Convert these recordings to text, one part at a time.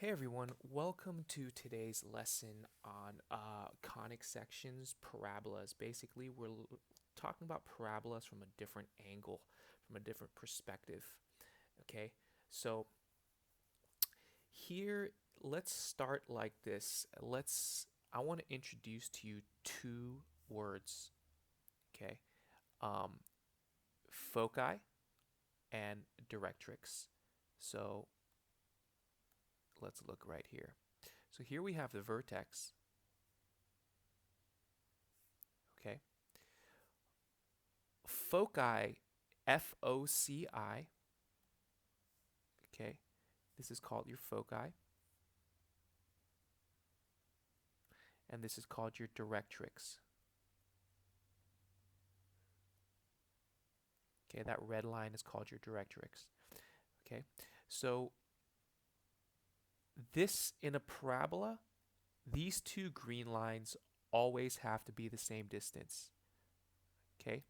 Hey everyone, welcome to today's lesson on conic sections, parabolas. Basically, we're talking about parabolas from a different angle, from a different perspective. Okay, so here, let's start like this. I want to introduce to you two words. Okay, um, foci and directrix. So let's look right here. So here we have the vertex. Okay. Foci, F-O-C-I. Okay. This is called your foci. And this is called your directrix. Okay, that red line is called your directrix. Okay. So this in a parabola, these two green lines always have to be the same distance. Okay.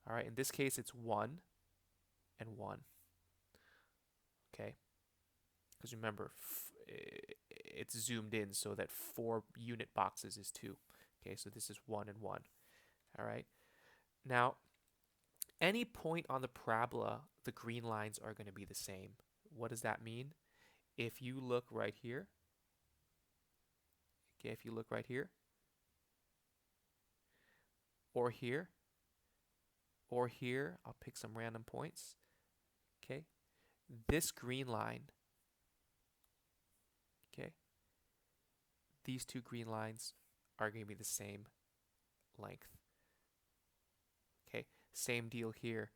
All right, in this case it's 1 and 1. Okay. Because remember, it's zoomed in so that 4 unit boxes is 2. Okay, so this is 1 and 1. All right. Now, any point on the parabola, the green lines are going to be the same. What does that mean? If you look right here, okay, if you look right here, or here, or here, I'll pick some random points. Okay, this green line, okay, these two green lines are going to be the same length. Okay, same deal here.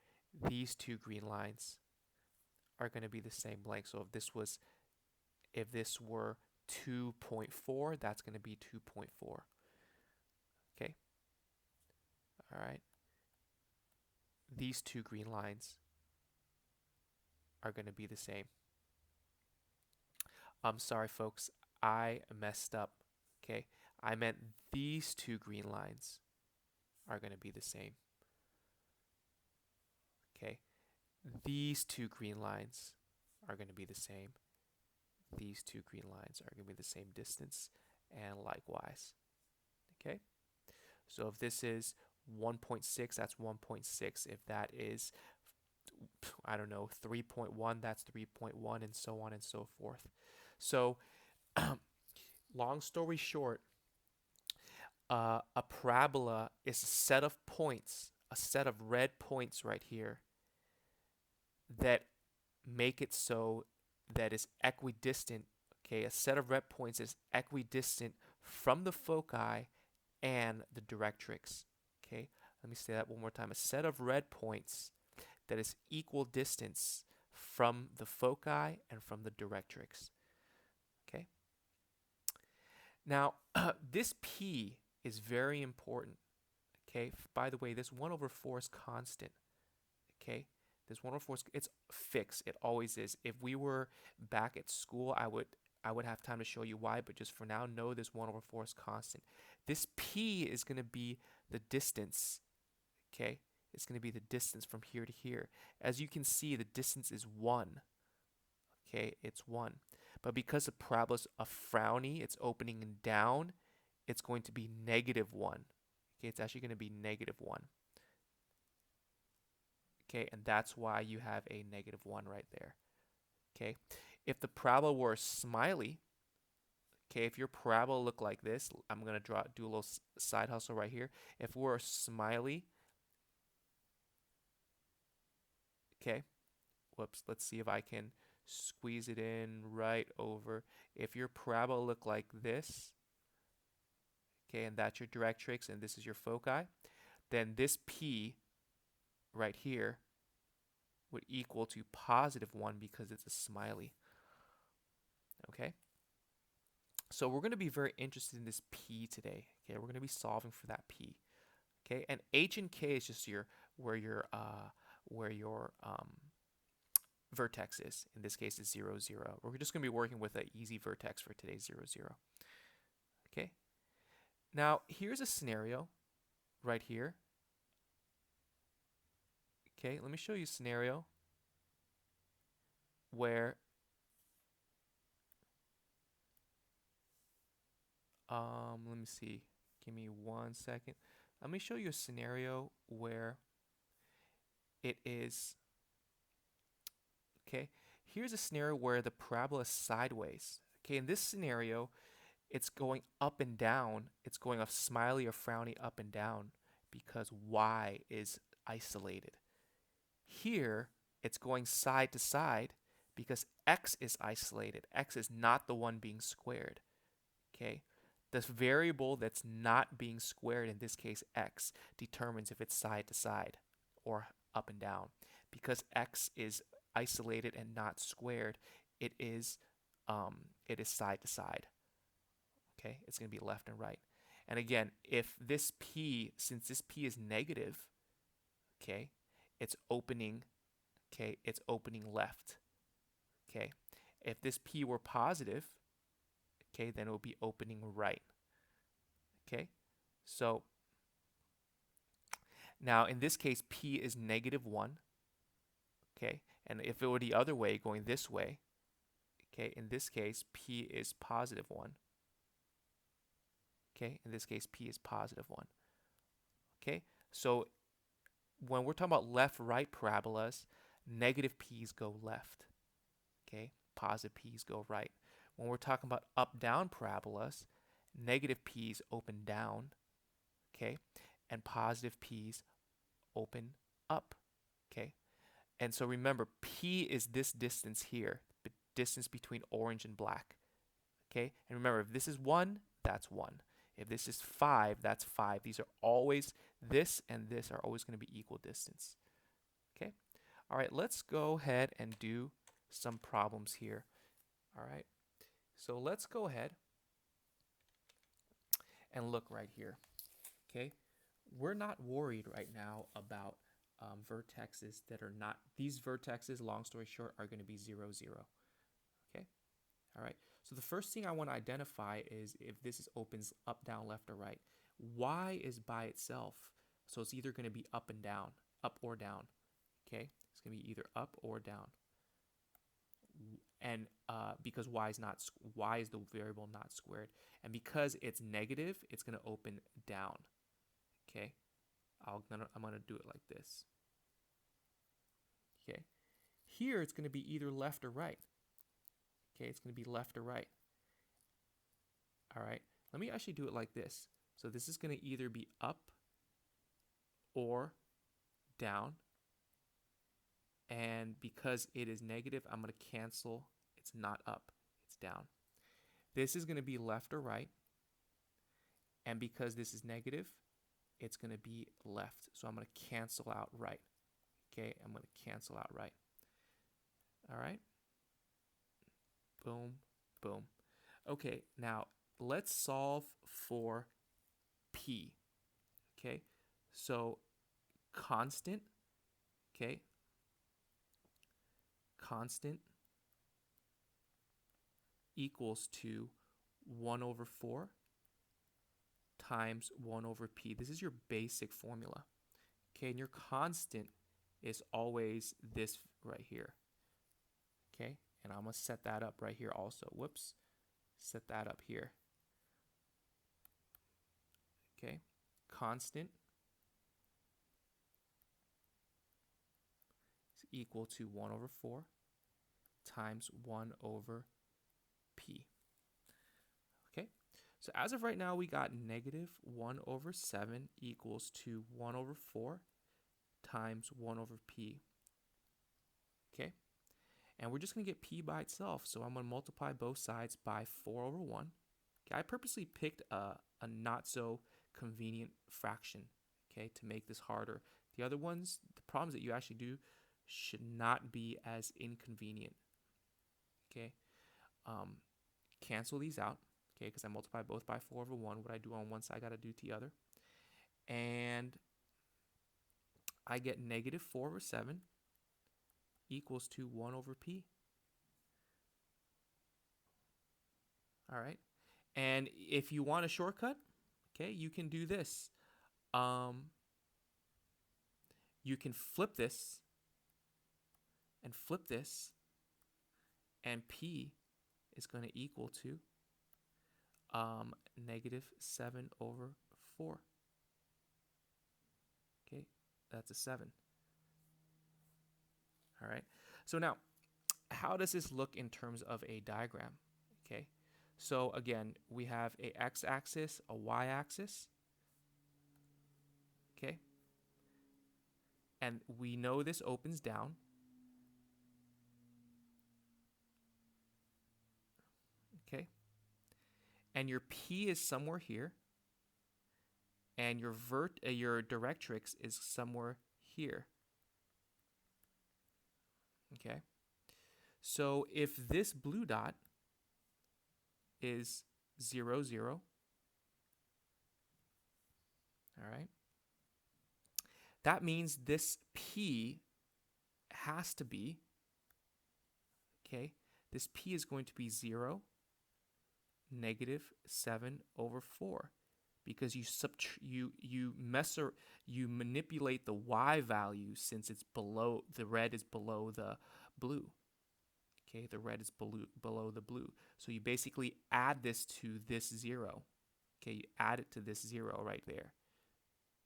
These two green lines are going to be the same length. So if this were 2.4, that's going to be 2.4. Okay. All right. These two green lines are going to be the same. I'm sorry, folks. I messed up. Okay. I meant these two green lines are going to be the same. Okay. These two green lines are going to be the same. These two green lines are going to be the same distance, and likewise. Okay. So if this is 1.6, that's 1.6. If that is, I don't know, 3.1, that's 3.1, and so on and so forth. So, long story short, a parabola is a set of points, a set of red points right here that make it so that is equidistant. Okay, a set of red points is equidistant from the foci and the directrix. Okay, let me say that one more time. A set of red points that is equal distance from the foci and from the directrix. Okay. Now, this P is very important. Okay. By the way, this 1/4 is constant. Okay. This 1/4 it's fixed. It always is. If we were back at school, I would have time to show you why, but just for now, know this 1/4 is constant. This P is going to be the distance. Okay. It's going to be the distance from here to here. As you can see, the distance is 1. Okay, it's 1. But because the parabola's a frowny, it's opening and down, it's going to be -1. Okay, it's actually going to be -1. Okay, and that's why you have a -1 right there. Okay, if the parabola were smiley, okay, if your parabola looked like this, I'm going to do a little side hustle right here. If we're a smiley, okay, whoops, let's see if I can squeeze it in right over. If your parabola looked like this, okay, and that's your directrix and this is your foci, then this P right here would equal to +1 because it's a smiley. Okay? So we're going to be very interested in this P today. Okay, we're going to be solving for that P. Okay, and H and K is just where your vertex is. In this case, it's 0, 0. We're just going to be working with an easy vertex for today's 0, 0. Okay. Now, here's a scenario right here. Okay, let me show you a scenario where Let me see. Give me 1 second. Let me show you a scenario where it is, okay, here's a scenario where the parabola is sideways. Okay, in this scenario, it's going up and down. It's going off smiley or frowny up and down because y is isolated. Here, it's going side to side because x is isolated. X is not the one being squared. Okay, this variable that's not being squared, in this case x, determines if it's side to side or up and down. Because x is isolated and not squared, it is side to side. Okay, it's going to be left and right. And again, if this p, since this p is negative, okay, it's opening left. Okay, if this p were positive, okay, then it will be opening right. Okay, so now in this case, p is -1. Okay, and if it were the other way, going this way, okay, in this case, p is +1. Okay, in this case, p is +1. Okay, so when we're talking about left-right parabolas, negative p's go left. Okay, positive p's go right. When we're talking about up-down parabolas, negative p's open down, okay, and positive p's open up, okay. And so remember, p is this distance here, the distance between orange and black, okay. And remember, if this is 1, that's 1. If this is 5, that's 5. These are always, this and this are always going to be equal distance, okay. All right, let's go ahead and do some problems here. All right, so let's go ahead and look right here. Okay, we're not worried right now about vertexes that are not, these vertexes, long story short, are going to be 0, 0. Okay, all right, so the first thing I want to identify is if this is opens up, down, left, or right. Y is by itself, so it's either going to be up and down, up or down. Okay, it's going to be either up or down. And because y is the variable not squared, and because it's negative, it's going to open down. Okay, I'm going to do it like this. Okay, here it's going to be either left or right. Okay, it's going to be left or right. All right, let me actually do it like this. So this is going to either be up or down. And because it is negative, I'm going to cancel. It's not up, it's down. This is going to be left or right. And because this is negative, it's going to be left. So I'm going to cancel out right. Okay, I'm going to cancel out right. All right. Boom, boom. Okay, now let's solve for p. Okay, so constant, okay, constant equals to 1/4 times 1/p. This is your basic formula. Okay, and your constant is always this right here. Okay, and I'm going to set that up right here also. Whoops, set that up here. Okay, constant is equal to 1/4 times 1/p. Okay, so as of right now, we got -1/7 equals to 1/4 times 1/p. Okay, and we're just going to get p by itself, so I'm going to multiply both sides by 4/1. Okay, I purposely picked a not so convenient fraction, okay, to make this harder. The other ones, the problems that you actually do should not be as inconvenient. Okay, cancel these out, okay, because I multiply both by 4/1. What I do on one side, I got to do to the other. And I get -4/7 equals to 1/p. All right, and if you want a shortcut, okay, you can do this. You can flip this and flip this, and p is going to equal to negative 7 over 4. Okay, that's a 7. All right. So now, how does this look in terms of a diagram? Okay. So again, we have a x-axis, a y-axis. Okay. And we know this opens down. Okay. And your P is somewhere here. And your directrix is somewhere here. Okay. So if this blue dot is 0, 0, all right, that means this P has to be, okay, this P is going to be 0, negative 7 over 4, because you manipulate the y value since it's below, the red is below the blue. Okay, the red is below the blue. So you basically add this to this 0. Okay, you add it to this 0 right there.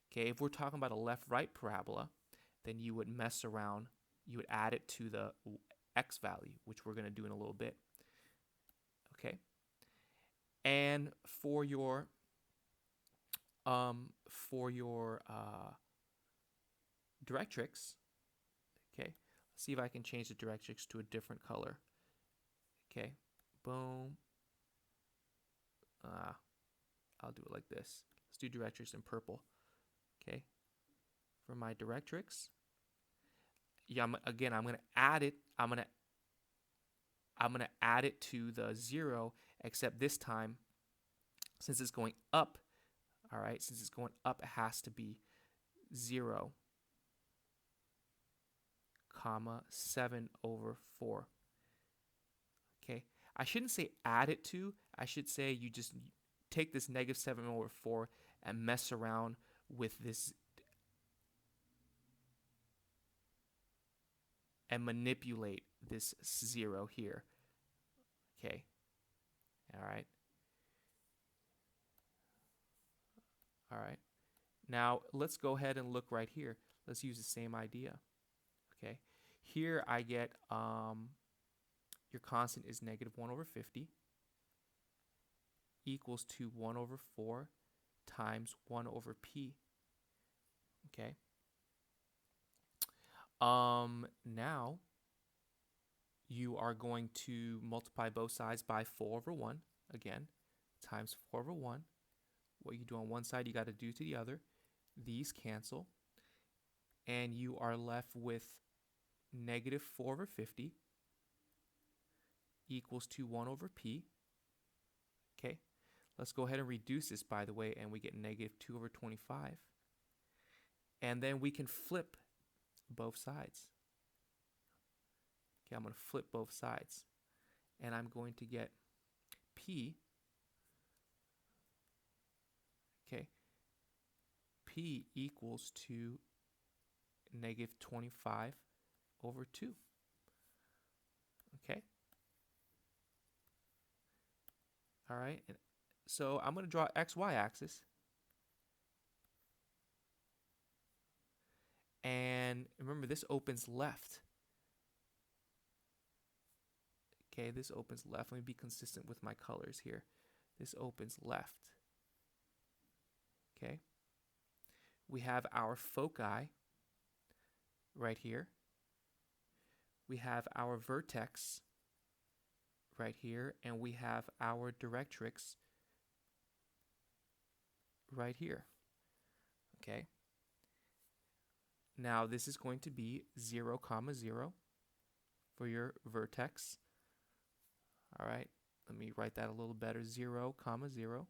Okay, if we're talking about a left-right parabola, then you would mess around. You would add it to the x value, which we're going to do in a little bit. Okay, and for your directrix, okay, let's see if I can change the directrix to a different color. Okay, boom. I'll do it like this. Let's do directrix in purple. Okay, for my directrix, yeah, again, I'm going to add it. I'm going to add it to the 0, except this time, since it's going up, all right, since it's going up, it has to be 0, comma 7 over 4. Okay, I shouldn't say add it to. I should say you just take this negative 7 over 4 and mess around with this and manipulate this 0 here. Okay, all right. All right. Now let's go ahead and look right here. Let's use the same idea. Okay, here I get your constant is negative 1 over 50 equals to 1 over 4 times 1 over p. Okay. Now you are going to multiply both sides by 4 over 1 again, times 4 over 1. What you do on one side, you got to do to the other. These cancel, and you are left with negative 4 over 50 equals to 1 over p. Okay, let's go ahead and reduce this, by the way, and we get negative 2 over 25. And then we can flip both sides. Okay, I'm going to flip both sides, and I'm going to get p. Okay, p equals to negative 25 over 2. Okay. All right. So I'm going to draw XY axis. And remember, this opens left. Okay, this opens left. Let me be consistent with my colors here. This opens left. Okay. We have our foci right here. We have our vertex right here, and we have our directrix right here. Okay. Now this is going to be 0, 0 for your vertex. All right. Let me write that a little better. 0, 0.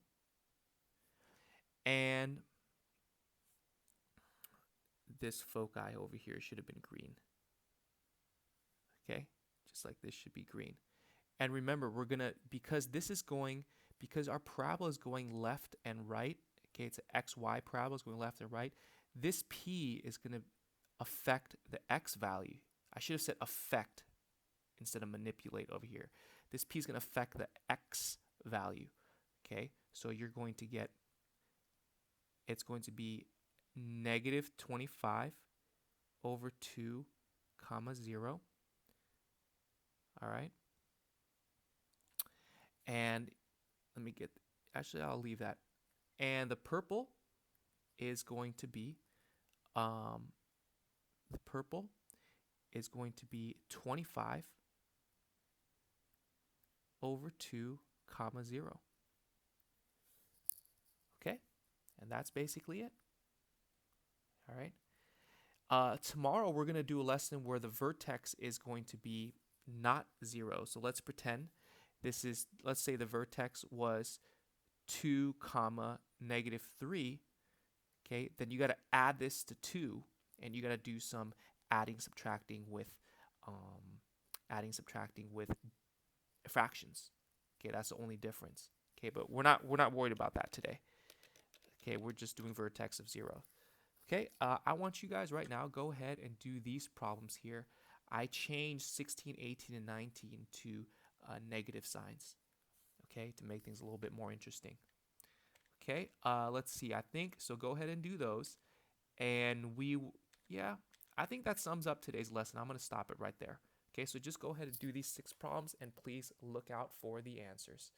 And this foci over here should have been green. Okay, just like this should be green. And remember, we're gonna, because our parabola is going left and right, okay, it's an XY parabola, it's going left and right, this P is gonna affect the X value. I should have said affect instead of manipulate over here. This P is gonna affect the X value, Okay, so you're going to get, it's going to be negative 25 over 2 comma 0. All right, and let me get, actually I'll leave that. And the purple is going to be, the purple is going to be 25 over 2 comma 0. Okay, and that's basically it. All right. Tomorrow we're going to do a lesson where the vertex is going to be not 0. So let's pretend this is, let's say the vertex was 2 comma negative 3. Okay, then you got to add this to 2, and you got to do some adding, subtracting with fractions. Okay, that's the only difference. Okay, but we're not worried about that today. Okay, we're just doing vertex of 0. Okay, I want you guys right now, go ahead and do these problems here. I changed 16, 18, and 19 to negative signs, okay, to make things a little bit more interesting. Okay, let's see, I think, so go ahead and do those. And yeah, I think that sums up today's lesson. I'm going to stop it right there. Okay, so just go ahead and do these 6 problems, and please look out for the answers.